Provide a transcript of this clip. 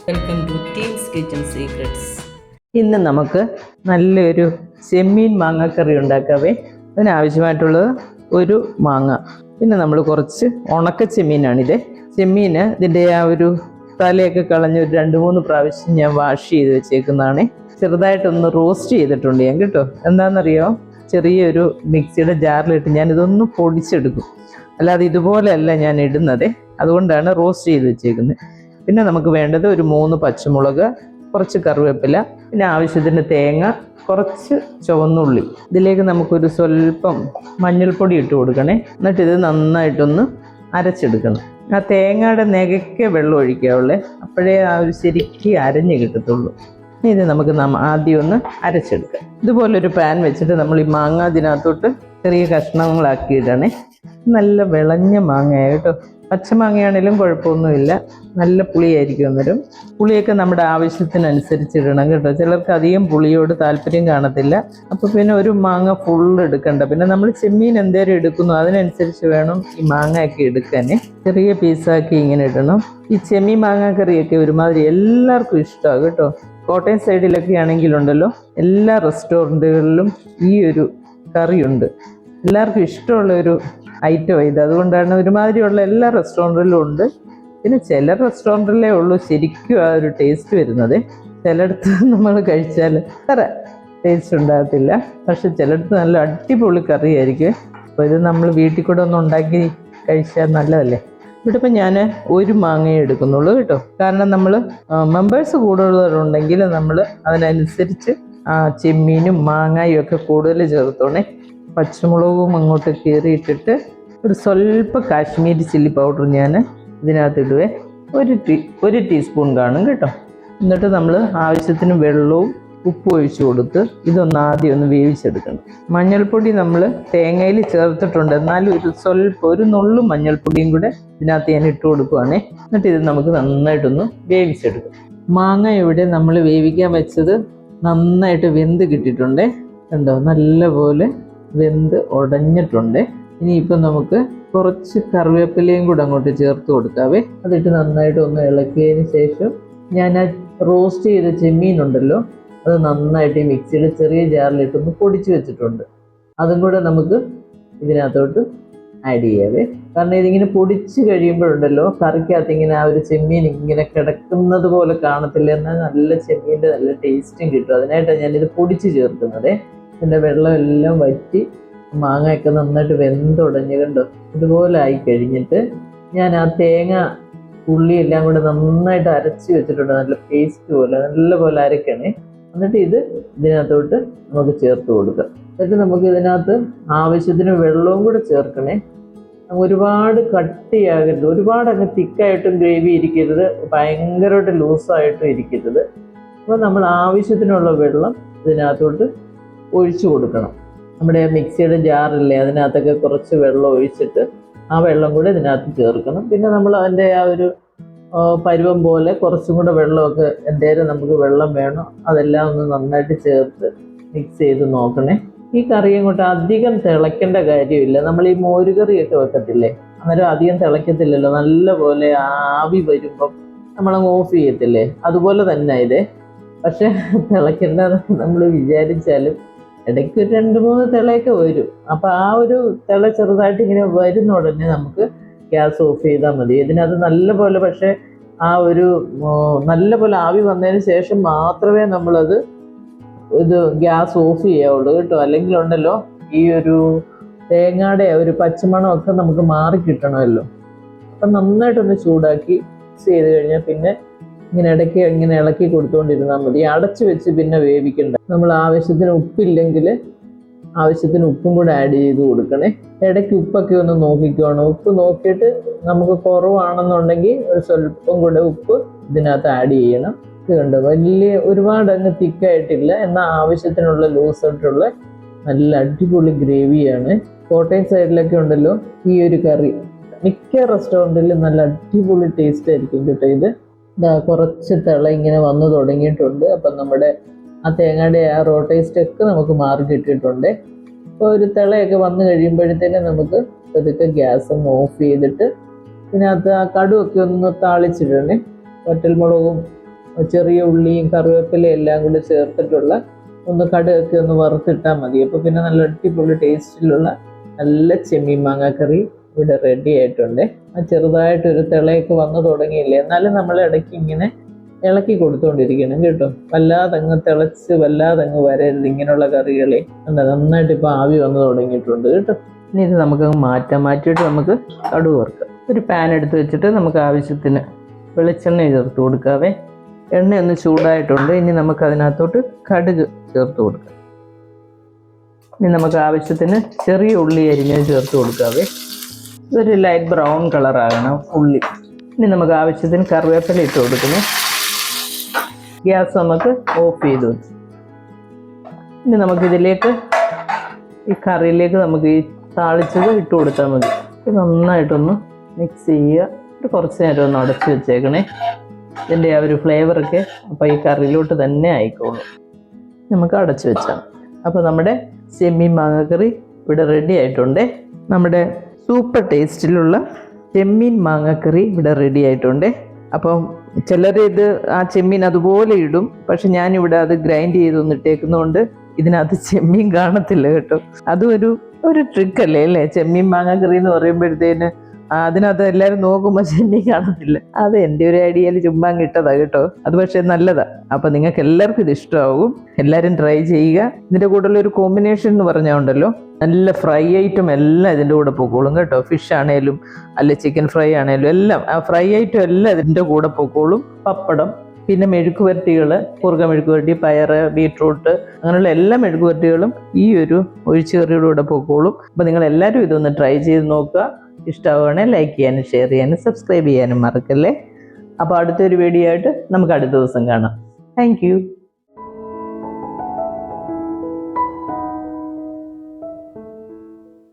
Welcome to teams kitchen secrets. ഇന്ന് നമുക്ക് നല്ലൊരു ചെമ്മീൻ മാങ്ങാക്കറി ഉണ്ടാക്കാവേ. അതിനാവശ്യമായിട്ടുള്ളത് ഒരു മാങ്ങ, പിന്നെ നമ്മൾ കുറച്ച് ഉണക്ക ചെമ്മീനാണിത്. ചെമ്മീന് ഇതിൻ്റെ ആ ഒരു തലയൊക്കെ കളഞ്ഞ് ഒരു 2-3 പ്രാവശ്യം ഞാൻ വാഷ് ചെയ്ത് വെച്ചേക്കുന്നതാണ്. ചെറുതായിട്ടൊന്ന് റോസ്റ്റ് ചെയ്തിട്ടുണ്ട് ഞാൻ കേട്ടോ. എന്താണെന്നറിയോ, ചെറിയൊരു മിക്സിയുടെ ജാറിലിട്ട് ഞാനിതൊന്ന് പൊടിച്ചെടുക്കും. അല്ലാതെ ഇതുപോലെയല്ല ഞാൻ ഇടുന്നത്, അതുകൊണ്ടാണ് റോസ്റ്റ് ചെയ്ത് വെച്ചേക്കുന്നത്. പിന്നെ നമുക്ക് വേണ്ടത് ഒരു 3 പച്ചമുളക്, കുറച്ച് കറിവേപ്പില, പിന്നെ ആവശ്യത്തിന് തേങ്ങ, കുറച്ച് ചുവന്നുള്ളി. ഇതിലേക്ക് നമുക്കൊരു സ്വല്പം മഞ്ഞൾപ്പൊടി ഇട്ട് കൊടുക്കണേ. എന്നിട്ട് ഇത് നന്നായിട്ടൊന്ന് അരച്ചെടുക്കണം. ആ തേങ്ങയുടെ നെകയ്ക്ക് വെള്ളം ഒഴിക്കാവുള്ളേ, അപ്പോഴേ ആ ഒരു ശരിക്ക് അരഞ്ഞ് കിട്ടത്തുള്ളൂ. ഇത് നമുക്ക് ആദ്യം ഒന്ന് അരച്ചെടുക്കാം. ഇതുപോലൊരു പാൻ വെച്ചിട്ട് നമ്മൾ ഈ മാങ്ങ അതിനകത്തോട്ട് ചെറിയ കഷ്ണങ്ങളാക്കി ഇടണേ. നല്ല വിളഞ്ഞ മാങ്ങയാണ് കേട്ടോ. പച്ചമാങ്ങയാണെങ്കിലും കുഴപ്പമൊന്നുമില്ല, നല്ല പുളിയായിരിക്കും. അന്നേരം പുളിയൊക്കെ നമ്മുടെ ആവശ്യത്തിനനുസരിച്ച് ഇടണം കേട്ടോ. ചിലർക്ക് അധികം പുളിയോട് താല്പര്യം കാണത്തില്ല, അപ്പോൾ പിന്നെ ഒരു മാങ്ങ ഫുള്ള് എടുക്കണ്ട. പിന്നെ നമ്മൾ ചെമ്മീൻ എന്തേലും എടുക്കുന്നു അതിനനുസരിച്ച് വേണം ഈ മാങ്ങയൊക്കെ എടുക്കാൻ. ചെറിയ പീസാക്കി ഇങ്ങനെ ഇടണം. ഈ ചെമ്മീൻ മാങ്ങാക്കറിയൊക്കെ ഒരുമാതിരി എല്ലാവർക്കും ഇഷ്ടമാണ് കേട്ടോ. കോട്ടയം സൈഡിലൊക്കെ ആണെങ്കിലുണ്ടല്ലോ, എല്ലാ റെസ്റ്റോറൻറ്റുകളിലും ഈ ഒരു കറിയുണ്ട്. എല്ലാവർക്കും ഇഷ്ടമുള്ള ഒരു ഐറ്റം ഇത്. അതുകൊണ്ടാണ് ഒരുമാതിരിയുള്ള എല്ലാ റെസ്റ്റോറൻറ്റിലും ഉണ്ട്. പിന്നെ ചില റെസ്റ്റോറൻറ്റിലേ ഉള്ളൂ ശരിക്കും ആ ഒരു ടേസ്റ്റ് വരുന്നത്. ചിലയിടത്ത് നമ്മൾ കഴിച്ചാൽ അത്ര ടേസ്റ്റ് ഉണ്ടാകത്തില്ല, പക്ഷെ ചിലയിടത്ത് നല്ല അടിപൊളി കറിയായിരിക്കും. അപ്പോൾ ഇത് നമ്മൾ വീട്ടിൽ കൂടെ ഒന്ന് ഉണ്ടാക്കി കഴിച്ചാൽ നല്ലതല്ലേ. ഇവിടെ ഇപ്പം ഞാൻ ഒരു മാങ്ങയെ എടുക്കുന്നുള്ളൂ കേട്ടോ. കാരണം നമ്മൾ മെമ്പേഴ്സ് കൂടുതലുണ്ടെങ്കിൽ നമ്മൾ അതിനനുസരിച്ച് ചെമ്മീനും മാങ്ങായും ഒക്കെ കൂടുതൽ ചേർത്തോണേ. പച്ചമുളകും അങ്ങോട്ട് കീറിയിട്ടിട്ട് ഒരു സ്വല്പം കാശ്മീരി ചില്ലി പൗഡർ ഞാൻ ഇതിനകത്ത് ഇടുവേ. ഒരു ടീസ്പൂൺ കാണും കേട്ടോ. എന്നിട്ട് നമ്മൾ ആവശ്യത്തിന് വെള്ളവും ഉപ്പും ഒഴിച്ചു കൊടുത്ത് ഇതൊന്ന് ആദ്യം ഒന്ന് വേവിച്ചെടുക്കണം. മഞ്ഞൾപ്പൊടി നമ്മൾ തേങ്ങയിൽ ചേർത്തിട്ടുണ്ട്, എന്നാലും ഒരു നുള്ളു മഞ്ഞൾപ്പൊടിയും കൂടെ ഇതിനകത്ത് ഞാൻ ഇട്ട് കൊടുക്കുവാണേ. എന്നിട്ട് ഇത് നമുക്ക് നന്നായിട്ടൊന്ന് വേവിച്ചെടുക്കാം. മാങ്ങ ഇവിടെ നമ്മൾ വേവിക്കാൻ വെച്ചത് നന്നായിട്ട് വെന്ത് കിട്ടിയിട്ടുണ്ടേ കണ്ടോ, നല്ലപോലെ വെന്ത് ഉടഞ്ഞിട്ടുണ്ട്. ഇനിയിപ്പം നമുക്ക് കുറച്ച് കറിവേപ്പിലയും കൂടെ അങ്ങോട്ട് ചേർത്ത് കൊടുക്കാവേ. അതിട്ട് നന്നായിട്ട് ഒന്ന് ഇളക്കിയതിന് ശേഷം ഞാൻ ആ റോസ്റ്റ് ചെയ്ത ചെമ്മീനുണ്ടല്ലോ, അത് നന്നായിട്ട് ഈ മിക്സിയുടെ ചെറിയ ജാറിലിട്ടൊന്ന് പൊടിച്ച് വെച്ചിട്ടുണ്ട്. അതും കൂടെ നമുക്ക് ഇതിനകത്തോട്ട് ആഡ് ചെയ്യാവേ. കാരണം ഇതിങ്ങനെ പൊടിച്ച് കഴിയുമ്പോഴുണ്ടല്ലോ, കറിക്കകത്ത് ഇങ്ങനെ ആ ഒരു ചെമ്മീൻ ഇങ്ങനെ കിടക്കുന്നത് പോലെ കാണത്തില്ല, എന്നാൽ നല്ല ചെമ്മീൻ്റെ നല്ല ടേസ്റ്റും കിട്ടും. അതിനായിട്ടാണ് ഞാനിത് പൊടിച്ച് ചേർക്കുന്നത്. ഇതിൻ്റെ വെള്ളം എല്ലാം വറ്റി മാങ്ങയൊക്കെ നന്നായിട്ട് വെന്തുടഞ്ഞ് കണ്ടോ. ഇതുപോലെ ആയി കഴിഞ്ഞിട്ട് ഞാൻ ആ തേങ്ങ ഉള്ളി എല്ലാം കൂടെ നന്നായിട്ട് അരച്ച് വെച്ചിട്ടുണ്ട്. നല്ല പേസ്റ്റ് പോലെ നല്ലപോലെ അരക്കണേ. എന്നിട്ട് ഇതിനകത്തോട്ട് നമുക്ക് ചേർത്ത് കൊടുക്കാം. എന്നിട്ട് നമുക്ക് ഇതിനകത്ത് ആവശ്യത്തിന് വെള്ളവും കൂടെ ചേർക്കണേ. ഒരുപാട് കട്ടിയാകരുത്, ഒരുപാട് അങ്ങ് തിക്കായിട്ടും ഗ്രേവി ഇരിക്കരുത്, ഭയങ്കരമായിട്ട് ലൂസായിട്ടും ഇരിക്കരുത്. അപ്പോൾ നമ്മൾ ആവശ്യത്തിനുള്ള വെള്ളം ഇതിനകത്തോട്ട് ഒഴിച്ചു കൊടുക്കണം. നമ്മുടെ മിക്സിയുടെ ജാറില്ലേ, അതിനകത്തൊക്കെ കുറച്ച് വെള്ളം ഒഴിച്ചിട്ട് ആ വെള്ളം കൂടെ ഇതിനകത്ത് ചേർക്കണം. പിന്നെ നമ്മൾ അതിൻ്റെ ആ ഒരു പരുവം പോലെ കുറച്ചും കൂടെ വെള്ളമൊക്കെ എന്തേലും നമുക്ക് വെള്ളം വേണം, അതെല്ലാം ഒന്ന് നന്നായിട്ട് ചേർത്ത് മിക്സ് ചെയ്ത് നോക്കണേ. ഈ കറിയും കൊണ്ട് അധികം തിളയ്ക്കേണ്ട കാര്യമില്ല. നമ്മൾ ഈ മോരുകറിയൊക്കെ വെക്കത്തില്ലേ, അന്നേരം അധികം തിളയ്ക്കത്തില്ലല്ലോ, നല്ലപോലെ ആവി വരുമ്പം നമ്മളങ്ങ് ഓഫ് ചെയ്യത്തില്ലേ, അതുപോലെ തന്നെ ഇതേ. പക്ഷെ തിളയ്ക്കേണ്ടതെന്ന് നമ്മൾ വിചാരിച്ചാലും ഇടയ്ക്ക് ഒരു 2-3 തിളയൊക്കെ വരും. അപ്പോൾ ആ ഒരു തിള ചെറുതായിട്ട് ഇങ്ങനെ വരുന്ന ഉടനെ നമുക്ക് ഗ്യാസ് ഓഫ് ചെയ്താൽ മതി. ഇതിനകത്ത് നല്ലപോലെ, പക്ഷേ ആ ഒരു നല്ലപോലെ ആവി വന്നതിന് ശേഷം മാത്രമേ നമ്മളത് ഗ്യാസ് ഓഫ് ചെയ്യാവുള്ളൂ കേട്ടോ. അല്ലെങ്കിൽ ഉണ്ടല്ലോ, ഈ ഒരു തേങ്ങയുടെ ഒരു പച്ചമണമൊക്കെ നമുക്ക് മാറി കിട്ടണമല്ലോ. അപ്പം നന്നായിട്ടൊന്ന് ചൂടാക്കി മിക്സ് ചെയ്ത് കഴിഞ്ഞാൽ പിന്നെ ഇങ്ങനെ ഇടയ്ക്ക് ഇങ്ങനെ ഇളക്കി കൊടുത്തുകൊണ്ടിരുന്നാൽ മതി. അടച്ചു വെച്ച് പിന്നെ വേവിക്കണ്ട. നമ്മൾ ആവശ്യത്തിന് ഉപ്പില്ലെങ്കിൽ ആവശ്യത്തിന് ഉപ്പും കൂടെ ആഡ് ചെയ്ത് കൊടുക്കണേ. ഇടയ്ക്ക് ഉപ്പൊക്കെ ഒന്ന് നോക്കിക്കോണം. ഉപ്പ് നോക്കിയിട്ട് നമുക്ക് കുറവാണെന്നുണ്ടെങ്കിൽ ഒരു സ്വല്പം കൂടെ ഉപ്പ് ഇതിനകത്ത് ആഡ് ചെയ്യണം. ഇത് കണ്ടോ, ഒരുപാട് അങ്ങ് തിക്കായിട്ടില്ല, എന്നാൽ ആവശ്യത്തിനുള്ള ലൂസായിട്ടുള്ള നല്ല അടിപൊളി ഗ്രേവിയാണ്. കോട്ടയം സൈഡിലൊക്കെ ഉണ്ടല്ലോ ഈ ഒരു കറി, മിക്ക റെസ്റ്റോറൻറ്റിലും നല്ല അടിപൊളി ടേസ്റ്റ് ആയിരിക്കും കേട്ടോ. ഇത് കുറച്ച് തിള ഇങ്ങനെ വന്നു തുടങ്ങിയിട്ടുണ്ട്. അപ്പം നമ്മുടെ ആ തേങ്ങയുടെ ആ റോ ടേസ്റ്റ് ഒക്കെ നമുക്ക് മാറി കിട്ടിയിട്ടുണ്ട്. അപ്പോൾ ഒരു തിളയൊക്കെ വന്നു കഴിയുമ്പോഴത്തേനും നമുക്ക് ഇതൊക്കെ ഗ്യാസ് ഒന്ന് ഓഫ് ചെയ്തിട്ട് ഇതിനകത്ത് ആ കടുവൊക്കെ ഒന്ന് താളിച്ചിടണേ. വറ്റൽമുളകും ചെറിയ ഉള്ളിയും കറിവേപ്പിലയും എല്ലാം കൂടി ചേർത്തിട്ടുള്ള ഒന്ന് കടുകൊക്കെ ഒന്ന് വറുത്തിട്ടാൽ മതി. അപ്പോൾ പിന്നെ നല്ല അടിപൊളി ടേസ്റ്റിലുള്ള നല്ല ചെമ്മീൻ മാങ്ങാക്കറി ഇവിടെ റെഡി ആയിട്ടുണ്ട്. ചെറുതായിട്ടൊരു തിളയൊക്കെ വന്നു തുടങ്ങിയില്ലേ, എന്നാലും നമ്മൾ ഇടയ്ക്ക് ഇങ്ങനെ ഇളക്കി കൊടുത്തുകൊണ്ടിരിക്കണം കേട്ടോ. വല്ലാതങ്ങ് തിളച്ച് വല്ലാതങ്ങ് വരരുത് ഇങ്ങനെയുള്ള കറികളെ. നന്നായിട്ട് ഇപ്പോൾ ആവി വന്നു തുടങ്ങിയിട്ടുണ്ട് കേട്ടോ. ഇനി ഇത് നമുക്കങ്ങ് മാറ്റിയിട്ട് നമുക്ക് കടുക് വറുക്കാം. ഒരു പാൻ എടുത്ത് വെച്ചിട്ട് നമുക്ക് ആവശ്യത്തിന് വെളിച്ചെണ്ണ ചേർത്ത് കൊടുക്കാവേ. എണ്ണ ഒന്ന് ചൂടായിട്ടുണ്ട്. ഇനി നമുക്ക് അതിനകത്തോട്ട് കടുക് ചേർത്ത് കൊടുക്കാം. ഇനി നമുക്ക് ആവശ്യത്തിന് ചെറിയ ഉള്ളി അരിഞ്ഞത് ചേർത്ത് കൊടുക്കാവേ. ഇതൊരു ലൈറ്റ് ബ്രൗൺ കളറാകണം ഉള്ളി. ഇനി നമുക്ക് ആവശ്യത്തിന് കറിവേപ്പില ഇട്ട് കൊടുക്കണം. ഗ്യാസ് നമുക്ക് ഓഫ് ചെയ്ത് വെച്ചു. ഇനി നമുക്കിതിലേക്ക് ഈ കറിയിലേക്ക് നമുക്ക് ഈ താളിച്ചത് ഇട്ട് കൊടുത്താൽ മതി. ഇത് നന്നായിട്ടൊന്ന് മിക്സ് ചെയ്യുക. ഒരു കുറച്ച് നേരം ഒന്ന് അടച്ച് വെച്ചേക്കണേ. ഇതിൻ്റെ ആ ഒരു ഫ്ലേവറൊക്കെ അപ്പോൾ ഈ കറിയിലോട്ട് തന്നെ ആയിക്കോളും. നമുക്ക് അടച്ച് വെച്ചാൽ അപ്പോൾ നമ്മുടെ ചെമ്മീൻ മാങ്ങാക്കറി ഇവിടെ റെഡി ആയിട്ടുണ്ട്. നമ്മുടെ സൂപ്പർ ടേസ്റ്റിലുള്ള ചെമ്മീൻ മാങ്ങാക്കറി ഇവിടെ റെഡി ആയിട്ടുണ്ട്. അപ്പം ചിലർ ഇത് ആ ചെമ്മീൻ അതുപോലെ ഇടും, പക്ഷെ ഞാനിവിടെ അത് ഗ്രൈൻഡ് ചെയ്തൊന്ന് ഇട്ടേക്കുന്നതുകൊണ്ട് ഇതിനകത്ത് ചെമ്മീൻ കാണത്തില്ല കേട്ടോ. അതും ഒരു ട്രിക്കല്ലേ അല്ലേ, ചെമ്മീൻ മാങ്ങാക്കറി എന്ന് പറയുമ്പോഴത്തേന് അതിനകത്ത് എല്ലാവരും നോക്കുമ്പോൾ ചെമ്മീൻ കാണത്തില്ല. അത് എൻ്റെ ഒരു ഐഡിയയിൽ ചുമ്മാ കിട്ടതാ കേട്ടോ. അത് പക്ഷേ നല്ലതാ. അപ്പം നിങ്ങൾക്ക് എല്ലാവർക്കും ഇത് ഇഷ്ടമാവും. എല്ലാവരും ട്രൈ ചെയ്യുക. ഇതിൻ്റെ കൂടെയുള്ള ഒരു കോമ്പിനേഷൻ എന്ന് പറഞ്ഞാൽ ഉണ്ടല്ലോ, നല്ല ഫ്രൈ ഐറ്റം എല്ലാം ഇതിൻ്റെ കൂടെ പൊക്കോളും കേട്ടോ. ഫിഷ് ആണേലും അല്ലെ ചിക്കൻ ഫ്രൈ ആണേലും എല്ലാം ആ ഫ്രൈ ഐറ്റം എല്ലാം ഇതിൻ്റെ കൂടെ പൊക്കോളും. പപ്പടം, പിന്നെ മെഴുക്ക് പുരട്ടികൾ, കുറുക മെഴുക്ക് പുരട്ടി, പയറ്, ബീട്രൂട്ട്, അങ്ങനെയുള്ള എല്ലാ മെഴുക്ക് പുരട്ടികളും ഈ ഒരു ഒഴിച്ചുകറിയുടെ കൂടെ പൊക്കോളും. അപ്പോൾ നിങ്ങൾ എല്ലാവരും ഇതൊന്ന് ട്രൈ ചെയ്ത് നോക്കുക. ഇഷ്ടമാവുകയാണെങ്കിൽ ലൈക്ക് ചെയ്യാനും ഷെയർ ചെയ്യാനും സബ്സ്ക്രൈബ് ചെയ്യാനും മറക്കല്ലേ. അപ്പോൾ അടുത്തൊരു വീഡിയോ ആയിട്ട് നമുക്ക് അടുത്ത ദിവസം കാണാം. താങ്ക്